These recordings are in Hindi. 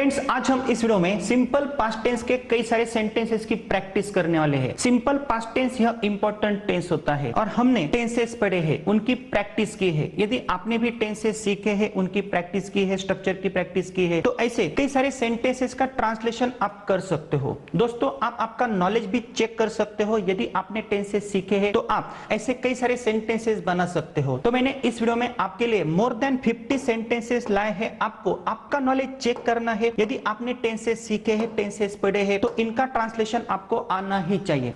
फ्रेंड्स, आज हम इस वीडियो में सिंपल पास्ट टेंस के कई सारे सेंटेंसेस की प्रैक्टिस करने वाले हैं। सिंपल पास्ट टेंस यह इंपॉर्टेंट टेंस होता है और हमने टेंसेस पढ़े हैं, उनकी प्रैक्टिस की है। यदि आपने भी टेंसेस सीखे हैं, उनकी प्रैक्टिस की है, स्ट्रक्चर की प्रैक्टिस की है, तो ऐसे कई सारे सेंटेंसेस का ट्रांसलेशन आप कर सकते हो। दोस्तों, आप आपका नॉलेज भी चेक कर सकते हो। यदि आपने टेंसेस सीखे हैं तो आप ऐसे कई सारे सेंटेंसेस बना सकते हो। तो मैंने इस वीडियो में आपके लिए मोर देन 50 सेंटेंसेस लाए हैं। आपको आपका नॉलेज चेक करना है। यदि आपने टेंसेस सीखे हैं, टेंसेस पढ़े हैं, तो इनका ट्रांसलेशन आपको आना ही चाहिए।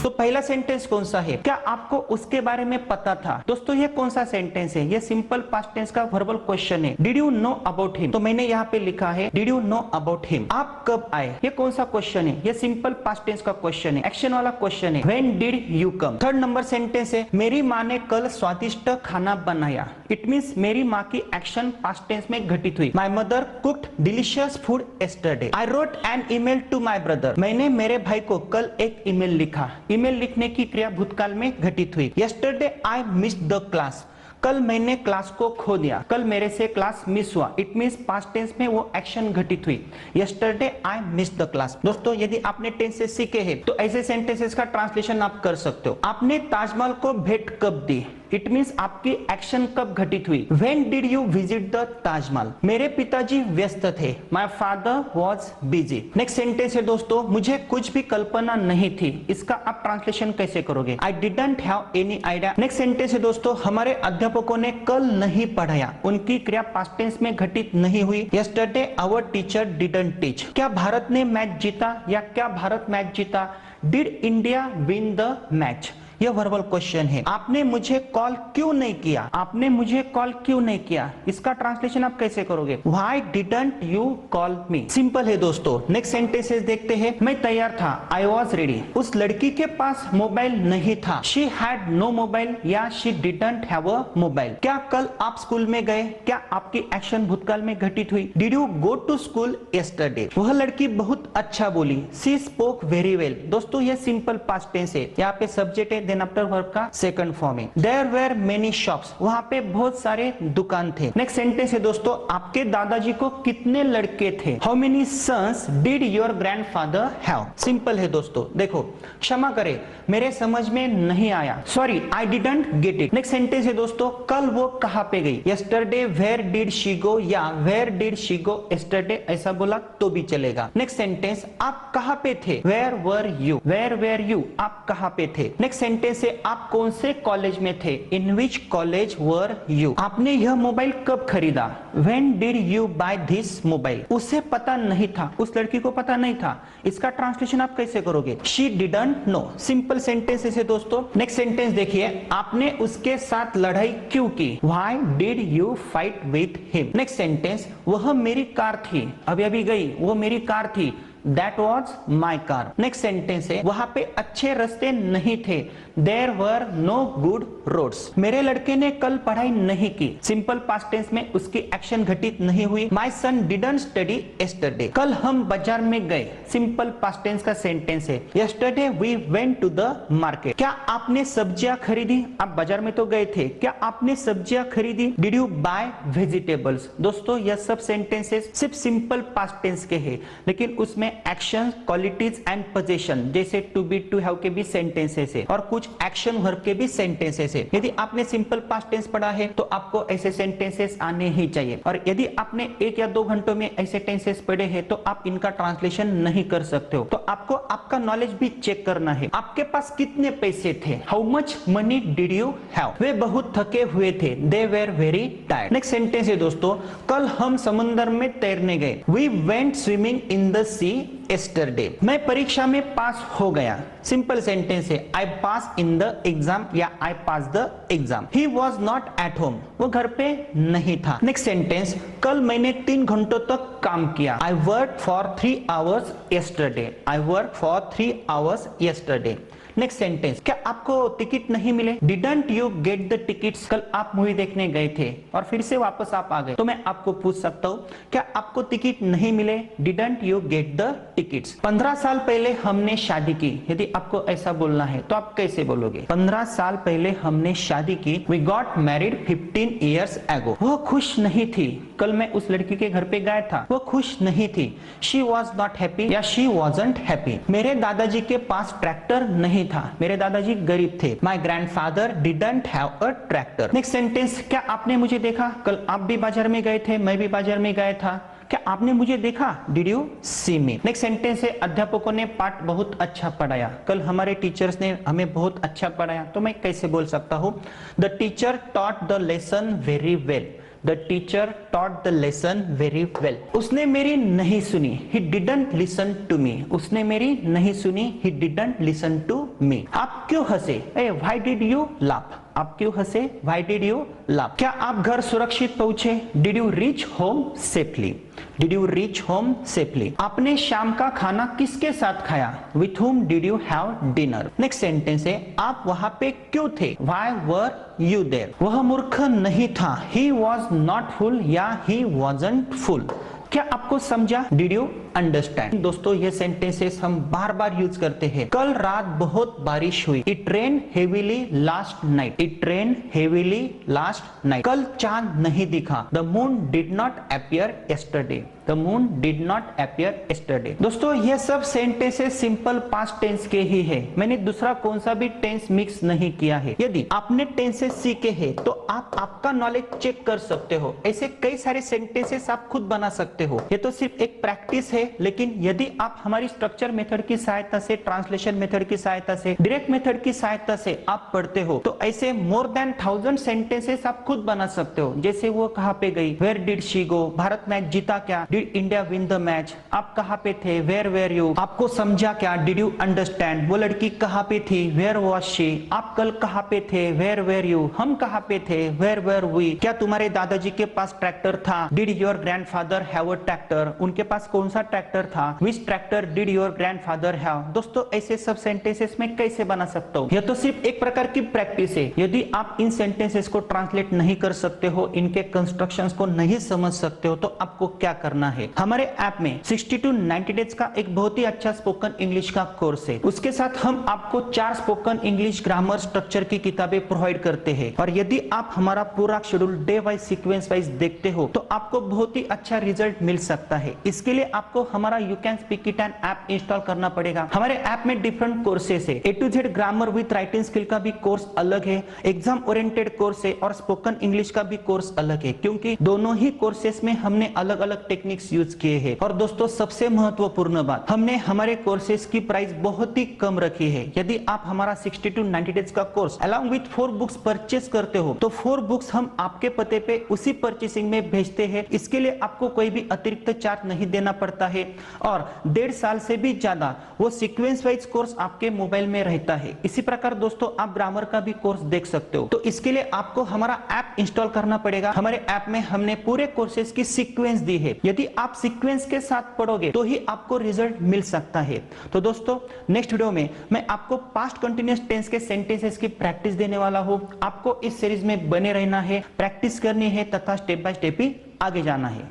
तो पहला सेंटेंस कौन सा है, क्या आपको उसके बारे में पता था? दोस्तों, ये कौन सा सेंटेंस है? ये सिंपल पास्ट टेंस का वर्बल क्वेश्चन है। Did you know about him? तो मैंने यहाँ पे लिखा है did you know about him. आप कब आए? ये कौन सा क्वेश्चन है? ये सिंपल पास्ट टेंस का क्वेश्चन है, एक्शन वाला क्वेश्चन है। When did you come? Third number sentence है मेरी माँ ने कल स्वादिष्ट खाना बनाया। इट मीन्स मेरी माँ की एक्शन पास्ट टेंस में घटित हुई। My mother cooked delicious food yesterday. I wrote an email to my brother. मैंने मेरे भाई को कल एक ईमेल लिखा। ईमेल लिखने की क्रिया भूतकाल में घटित हुई। Yesterday I missed the class. कल मैंने क्लास को खो दिया। कल मेरे से क्लास मिस हुआ। इट मीन्स पास्ट टेंस में वो एक्शन घटित हुई। Yesterday I missed the class. दोस्तों, यदि आपने टेंसेस सीखे हैं तो ऐसे सेंटेंसेस का ट्रांसलेशन आप कर सकते हो। आपने ताजमहल को भेंट कब दी? इट मीन्स आपकी एक्शन कब घटित हुई। When did you visit the Taj Mahal? मेरे पिताजी व्यस्त थे। My father was busy। Next sentence है दोस्तों, मुझे कुछ भी कल्पना नहीं थी। इसका आप ट्रांसलेशन कैसे करोगे? I didn't have any idea। Next sentence है दोस्तों, हमारे अध्यापकों ने कल नहीं पढ़ाया। उनकी क्रिया पास्ट टेंस में घटित नहीं हुई। Yesterday our teacher didn't teach। क्या भारत ने मैच जीता या क्या भारत मैच जीता? Did India win the match? यह वर्बल क्वेश्चन है। आपने मुझे कॉल क्यों नहीं किया? आपने मुझे कॉल क्यों नहीं किया? इसका ट्रांसलेशन आप कैसे करोगे? Why didn't you call me? Simple है दोस्तों। नेक्स्ट सेंटेंसेस देखते हैं। मैं तैयार था। I was ready। उस लड़की के पास मोबाइल नहीं था। She had no mobile या she didn't have a mobile। क्या कल आप स्कूल में गए? क्या आपकी एक्शन भूतकाल में घटित हुई? Did you go to school yesterday? वह लड़की बहुत अच्छा बोली। She spoke very well। दोस्तों, यह सिंपल पास्ट टेंस है। यहाँ पे सब्जेक्ट है, देन आफ्टर वर्ब का सेकंड फॉर्म है। There were many shops. वहां पे बहुत सारे दुकान थे। नेक्स्ट सेंटेंस है दोस्तों, आपके दादाजी को कितने लड़के थे? How many sons did your grandfather have? Simple है दोस्तों। देखो, क्षमा करें, मेरे समझ में नहीं आया। Sorry, I didn't get it. Next sentence है दोस्तों, कल वो कहां पे गई? Yesterday where did she go या where did she go yesterday ऐसा बोला तो भी चलेगा। नेक्स्ट सेंटेंस, आप कहां पे थे? Where were you? Where where you? आप कहां पे थे? नेक्स्ट सेंटेंस से आप कौन से कॉलेज में थे? In which college were you? आपने यह मोबाइल कब खरीदा? When did you buy this mobile? उसे पता नहीं था, उस लड़की को पता नहीं था। इसका ट्रांसलेशन आप कैसे करोगे? She didn't know. Simple sentence है दोस्तों। नेक्स्ट सेंटेंस देखिए, आपने उसके साथ लड़ाई क्यों की? Why did you fight with him? Next sentence, वह मेरी कार थी, अभी अभी गई, वो मेरी कार थी। That was my car। Next sentence है, वहां पे अच्छे रास्ते नहीं थे। There were no good roads। मेरे लड़के ने कल पढ़ाई नहीं की। सिंपल पास्ट टेंस में उसकी एक्शन घटित नहीं हुई। My son didn't study yesterday। कल हम बाजार में गए। सिंपल पास्ट टेंस का सेंटेंस है। Yesterday we went to the market। क्या आपने सब्जियां खरीदी? आप बाजार में तो गए थे, क्या आपने सब्जियां खरीदी? Did you buy vegetables? दोस्तों, यह सब सेंटेंसेस सिर्फ सिंपल पास्ट टेंस के हैं, लेकिन उसमें एक्शन, क्वालिटीज एंड पोजीशन जैसे टू बी, टू हैव के भी सेंटेंसेस है और कुछ एक्शन वर्ब के भी सेंटेंसेस है। यदि आपने सिंपल पास्ट टेंस पढ़ा है तो आपको ऐसे सेंटेंसेस आने ही चाहिए। और यदि आपने 1 या 2 घंटों में ऐसे टेंसेस पढ़े हैं तो आप इनका ट्रांसलेशन नहीं कर सकते हो। तो आपको आपका नॉलेज भी चेक करना है। आपके पास कितने पैसे थे? How much money did you have? वे बहुत थके हुए थे। They were very tired. Next sentence है दोस्तों, कल हम समुद्र में तैरने गए। We went swimming in the sea yesterday। मैं परीक्षा में पास हो गया। सिंपल सेंटेंस है, आई पास इन द एग्जाम या I pass the exam. He was not at home. वो घर पे नहीं था। नेक्स्ट सेंटेंस, कल मैंने 3 घंटों तक काम किया। I work for 3 hours yesterday। I work for 3 hours yesterday। Next sentence, क्या आपको टिकट नहीं मिले? Didn't you get the tickets? कल आप मूवी देखने गए थे और फिर से वापस आप आ गए, तो मैं आपको पूछ सकता हूँ क्या आपको टिकट नहीं मिले? Didn't you get the tickets. 15 साल पहले हमने शादी की, यदि आपको ऐसा बोलना है तो आप कैसे बोलोगे? 15 साल पहले हमने शादी की, we got married 15 years ago। वो खुश नहीं थी, कल मैं उस लड़की के घर पे गया था, वो खुश नहीं थी। शी वॉज नॉट हैप्पी या शी वॉजंट हैप्पी। मेरे दादाजी के पास ट्रैक्टर नहीं था, मेरे दादाजी गरीब थे। माई grandfather didn't have a tractor. Next sentence, क्या आपने मुझे देखा? कल आप भी बाजार में गए थे, मैं भी बाजार में गया था, क्या आपने मुझे देखा? Did you see me? Next sentence है, अध्यापकों ने पाठ बहुत अच्छा पढ़ाया, कल हमारे टीचर्स ने हमें बहुत अच्छा पढ़ाया, तो मैं कैसे बोल सकता हूँ? The teacher taught the lesson very well. The teacher taught the lesson very well. उसने मेरी नहीं सुनी, he didn't listen to me. उसने मेरी नहीं सुनी, he didn't listen to me. आप क्यों हंसे? Why did you laugh? आप क्यों हंसे? Why did you laugh? क्या आप घर सुरक्षित पहुंचे? Did you reach home safely? Did you reach home safely? आपने शाम का खाना किसके साथ खाया? With whom did you have dinner? Next sentence है, आप वहां पे क्यों थे? Why were you there? वह मूर्ख नहीं था, ही वॉज नॉट फुल या ही वॉजंट फुल। क्या आपको समझा? Did you understand? दोस्तों ये सेंटेंसेस हम बार बार यूज करते हैं। कल रात बहुत बारिश हुई, it rain heavily last night. It rain heavily last night. कल चांद नहीं दिखा, the moon did not appear yesterday. The moon did not appear yesterday. दोस्तों ये सब सेंटेंसेस सिंपल पास्ट टेंस के ही है, मैंने दूसरा कौन सा भी टेंस मिक्स नहीं किया है। यदि आपने टेंसेस सीखे हैं तो आप आपका नॉलेज चेक कर सकते हो, ऐसे कई सारे सेंटेंसेस आप खुद बना सकते हो। ये तो सिर्फ एक प्रैक्टिस है, लेकिन यदि आप हमारी स्ट्रक्चर मेथड की सहायता से, ट्रांसलेशन मेथड की सहायता से, डायरेक्ट मेथड की सहायता से आप पढ़ते हो तो ऐसे मोर देन 1000 सेंटेंसेस आप खुद बना सकते हो। जैसे वो कहां पे गई, where did she go, Bharat match जीता क्या, did India win the match, आप कहां पे थे, वेयर वेर यू, आपको समझा क्या, डिड यू अंडरस्टैंड, वो लड़की कहां पे थी, वेयर वाज शी, आप कल कहां पे थे, वेयर वेर यू, हम कहां पे थे, वेयर वेर वी, क्या तुम्हारे दादाजी के पास ट्रैक्टर था, did your grandfather have a tractor, उनके पास कौन सा ट्रैक्टर था, which tractor did your grandfather have. दोस्तों ऐसे सब सेंटेंसेस में कैसे बना सकता हूं? यह तो सिर्फ एक प्रकार की प्रैक्टिस है। यदि आप इन सेंटेंसेस को ट्रांसलेट नहीं कर सकते हो, इनके कंस्ट्रक्शंस को नहीं समझ सकते हो, तो आपको क्या करना है? हमारे ऐप में 60 to 90 डेज का एक बहुत ही अच्छा स्पोकन इंग्लिश का कोर्स है। उसके साथ हम आपको 4 स्पोकन इंग्लिश ग्रामर स्ट्रक्चर की किताबें प्रोवाइड करते हैं, और यदि आप हमारा पूरा schedule day wise sequence wise देखते हो तो आपको बहुत ही अच्छा रिजल्ट मिल सकता है। इसके लिए आपको हमारा you can speak it and app install करना पड़ेगा। हमारे ऐप में डिफरेंट कोर्सेस है, A to Z grammar with writing skill का भी कोर्स अलग है, एग्जाम ओरिएंटेड कोर्स है, और स्पोकन इंग्लिश का भी कोर्स अलग है, क्योंकि दोनों ही कोर्सेस में हमने अलग अलग टेक्निक्स यूज किए हैं। और दोस्तों सबसे महत्वपूर्ण बात, हमने हमारे कोर्सेस की प्राइस बहुत ही कम रखी है। यदि आप हमारा 60 to 90 डेज का course along with 4 books purchase करते हो तो 4 बुक्स हम आपके पते पे उसी परचेसिंग में भेजते हैं। इसके लिए आपको कोई भी अतिरिक्त चार्ज नहीं देना पड़ता है, और 1.5 साल से भी ज्यादा वो सीक्वेंस वाइज कोर्स आपके मोबाइल में रहता है। इसी प्रकार दोस्तों आप ग्रामर का भी कोर्स देख सकते हो, तो इसके लिए आपको हमारा ऐप इंस्टॉल करना पड़ेगा। हमारे ऐप में हमने पूरे कोर्सेज की सीक्वेंस दी है, यदि आप सीक्वेंस के साथ पढ़ोगे तो ही आपको रिजल्ट मिल सकता है। तो दोस्तों नेक्स्ट वीडियो में मैं आपको पास्ट कंटिन्यूअस टेंस के सेंटेंसेस की प्रैक्टिस देने वाला हूं। आपको इस सीरीज में बने रहना है, प्रैक्टिस करनी है तथा स्टेप बाय स्टेप ही आगे जाना है।